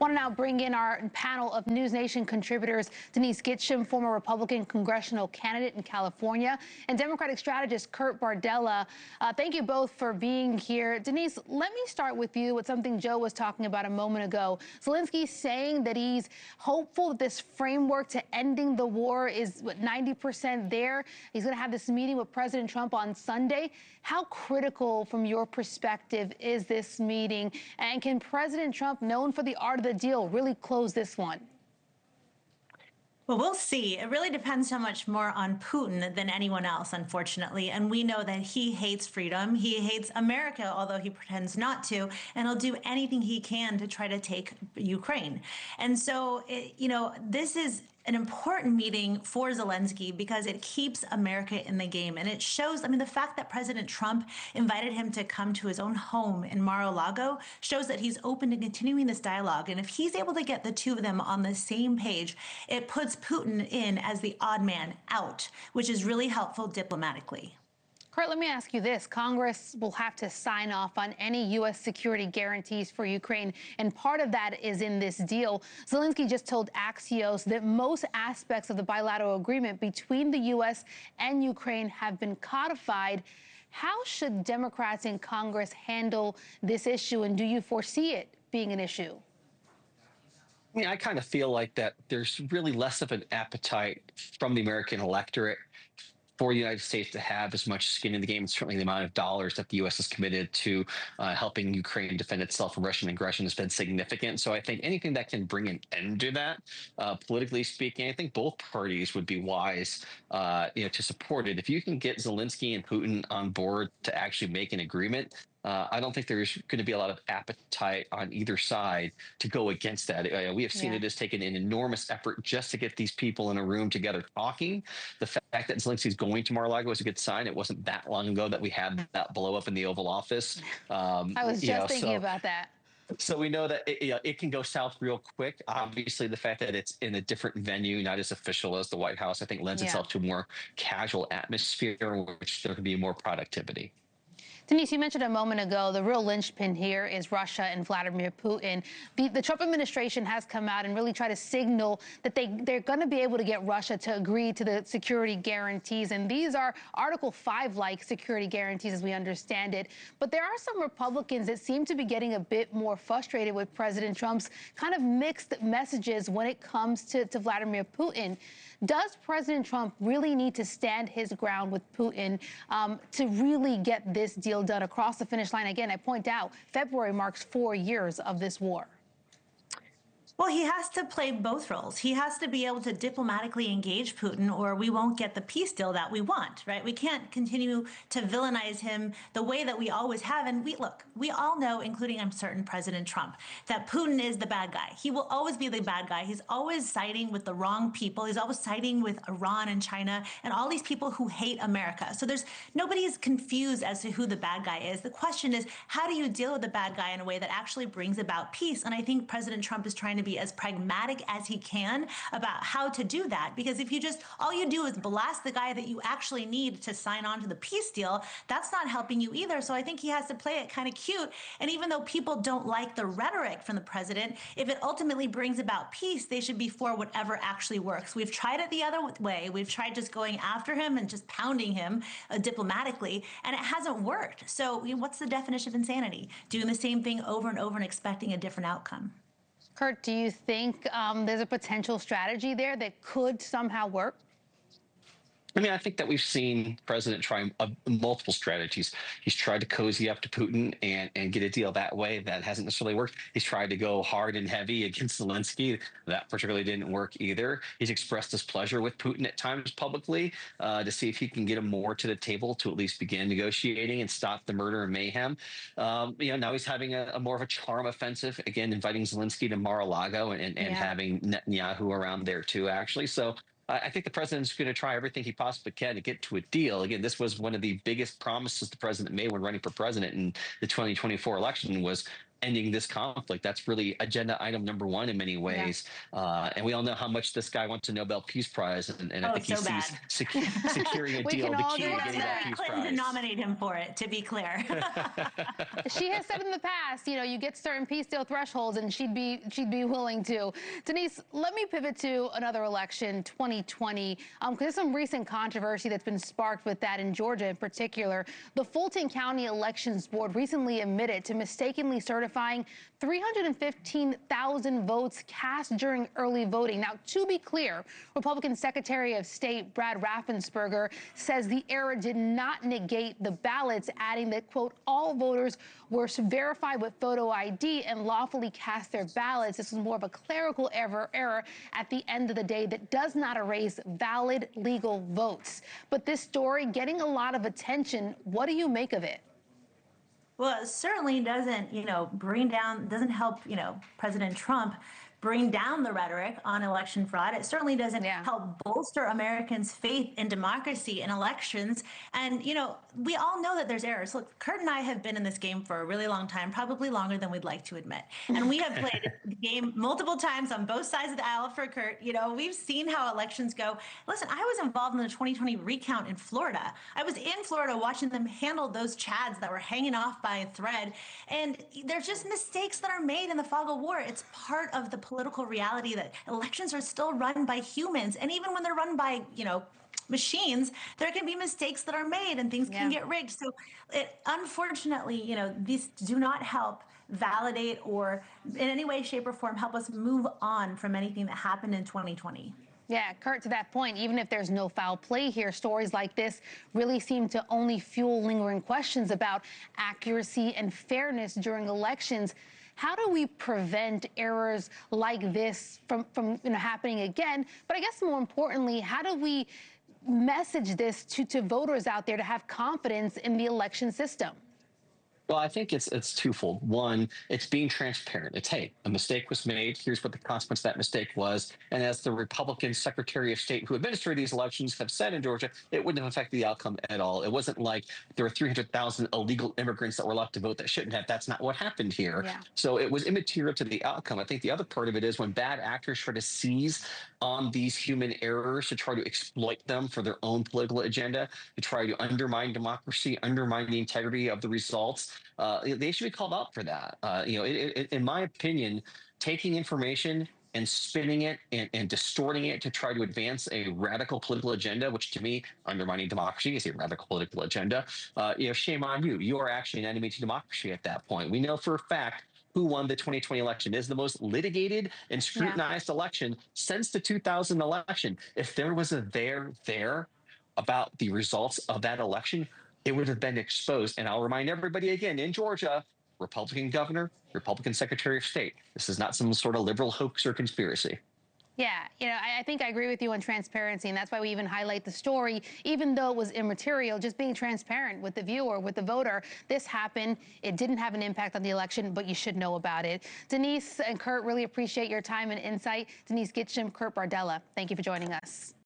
Want to now bring in our panel of News Nation contributors, Denise Gitcham, former Republican congressional candidate in California, and Democratic strategist Kurt Bardella. Thank you both for being here. Denise, let me start with you with something Joe was talking about a moment ago. Zelensky saying that he's hopeful that this framework to ending the war is 90% there. He's going to have this meeting with President Trump on Sunday. How critical, from your perspective, is this meeting? And can President Trump, known for the art of the deal, really close this one? Well, we'll see. It really depends so much more on Putin than anyone else, unfortunately. And we know that he hates freedom. He hates America, although he pretends not to. And he'll do anything he can to try to take Ukraine. And so, this is an important meeting for Zelensky because it keeps America in the game. And it shows, the fact that President Trump invited him to come to his own home in Mar-a-Lago shows that he's open to continuing this dialogue. And if he's able to get the two of them on the same page, it puts Putin in as the odd man out, which is really helpful diplomatically. Kurt, let me ask you this. Congress will have to sign off on any U.S. security guarantees for Ukraine, and part of that is in this deal. Zelensky just told Axios that most aspects of the bilateral agreement between the U.S. and Ukraine have been codified. How should Democrats in Congress handle this issue, and do you foresee it being an issue? I kind of feel like that there's really less of an appetite from the American electorate for the United States to have as much skin in the game. And certainly the amount of dollars that the U.S. has committed to helping Ukraine defend itself from Russian aggression has been significant. So I think anything that can bring an end to that, politically speaking, I think both parties would be wise, to support it. If you can get Zelensky and Putin on board to actually make an agreement, I don't think there's going to be a lot of appetite on either side to go against that. We have seen it has taken an enormous effort just to get these people in a room together talking. The fact that Zelensky is going to Mar-a-Lago is a good sign. It wasn't that long ago that we had that blow up in the Oval Office. I was just thinking about that. So we know that it can go south real quick. Obviously, the fact that it's in a different venue, not as official as the White House, I think lends itself to a more casual atmosphere, in which there can be more productivity. Denise, you mentioned a moment ago the real linchpin here is Russia and Vladimir Putin. The Trump administration has come out and really tried to signal that they're going to be able to get Russia to agree to the security guarantees. And these are Article 5-like security guarantees, as we understand it. But there are some Republicans that seem to be getting a bit more frustrated with President Trump's kind of mixed messages when it comes to Vladimir Putin. Does President Trump really need to stand his ground with Putin to really get this deal done across the finish line? Again, I point out, February marks 4 years of this war. Well, he has to play both roles. He has to be able to diplomatically engage Putin, or we won't get the peace deal that we want, right? We can't continue to villainize him the way that we always have. And we all know, including I'm certain President Trump, that Putin is the bad guy. He will always be the bad guy. He's always siding with the wrong people. He's always siding with Iran and China and all these people who hate America. So nobody is confused as to who the bad guy is. The question is, how do you deal with the bad guy in a way that actually brings about peace? And I think President Trump is trying to be as pragmatic as he can about how to do that, because if all you do is blast the guy that you actually need to sign on to the peace deal, that's not helping you either. So I think he has to play it kind of cute. And even though people don't like the rhetoric from the president, if it ultimately brings about peace, they should be for whatever actually works. We've tried it the other way. We've tried just going after him and just pounding him diplomatically, and it hasn't worked. So what's the definition of insanity? Doing the same thing over and over and expecting a different outcome. Kurt, do you think there's a potential strategy there that could somehow work? I think that we've seen President try multiple strategies. He's tried to cozy up to Putin and get a deal that way. That hasn't necessarily worked. He's tried to go hard and heavy against Zelensky. That particularly didn't work either. He's expressed his pleasure with Putin at times publicly to see if he can get him more to the table to at least begin negotiating and stop the murder and mayhem. Now he's having a more of a charm offensive, again, inviting Zelensky to Mar-a-Lago and having Netanyahu around there too, actually. So I think the president's going to try everything he possibly can to get to a deal. Again, this was one of the biggest promises the president made when running for president in the 2024 election was ending this conflict. That's really agenda item number one in many Yeah. ways. And we all know how much this guy wants a Nobel Peace Prize, and I Oh, think he so sees bad. securing a We can deal the all key He agree to on wants getting that that. Hillary peace Clinton to prize. nominate him for it, to be clear. She has said in the past, you know, you get certain peace deal thresholds, and she'd be willing to. Denise, let me pivot to another election, 2020, because there's some recent controversy that's been sparked with that in Georgia in particular. The Fulton County Elections Board recently admitted to mistakenly certifying 315,000 votes cast during early voting. Now, to be clear, Republican Secretary of State Brad Raffensperger says the error did not negate the ballots, adding that, quote, all voters were verified with photo ID and lawfully cast their ballots. This is more of a clerical error at the end of the day that does not erase valid legal votes. But this story getting a lot of attention. What do you make of it? Well, it certainly doesn't, doesn't help, President Trump bring down the rhetoric on election fraud. It certainly doesn't Yeah. help bolster Americans' faith in democracy and elections. And, we all know that there's errors. Look, Kurt and I have been in this game for a really long time, probably longer than we'd like to admit. And we have played the game multiple times on both sides of the aisle for Kurt. We've seen how elections go. Listen, I was involved in the 2020 recount in Florida. I was in Florida watching them handle those chads that were hanging off by a thread. And there's just mistakes that are made in the fog of war. It's part of the political reality that elections are still run by humans. And even when they're run by, machines, there can be mistakes that are made and things can get rigged. So unfortunately, these do not help validate or in any way, shape, or form help us move on from anything that happened in 2020. Yeah, Kurt, to that point, even if there's no foul play here, stories like this really seem to only fuel lingering questions about accuracy and fairness during elections. How do we prevent errors like this from happening again? But I guess more importantly, how do we message this to voters out there to have confidence in the election system? Well, I think it's twofold. One, it's being transparent. It's, hey, a mistake was made. Here's what the consequence of that mistake was. And as the Republican Secretary of State who administered these elections have said in Georgia, it wouldn't have affected the outcome at all. It wasn't like there were 300,000 illegal immigrants that were left to vote that shouldn't have. That's not what happened here. Yeah. So it was immaterial to the outcome. I think the other part of it is when bad actors try to seize on these human errors to try to exploit them for their own political agenda, to try to undermine democracy, undermine the integrity of the results. They should be called out for that. In my opinion, taking information and spinning it and distorting it to try to advance a radical political agenda, which to me, undermining democracy is a radical political agenda. Shame on you. You are actually an enemy to democracy at that point. We know for a fact who won the 2020 election. It is the most litigated and scrutinized election since the 2000 election. If there was a there about the results of that election, it would have been exposed. And I'll remind everybody again, in Georgia, Republican governor, Republican Secretary of State. This is not some sort of liberal hoax or conspiracy. Yeah, I think I agree with you on transparency, and that's why we even highlight the story, even though it was immaterial, just being transparent with the viewer, with the voter. This happened. It didn't have an impact on the election, but you should know about it. Denise and Kurt, really appreciate your time and insight. Denise Gitcham, Kurt Bardella, thank you for joining us.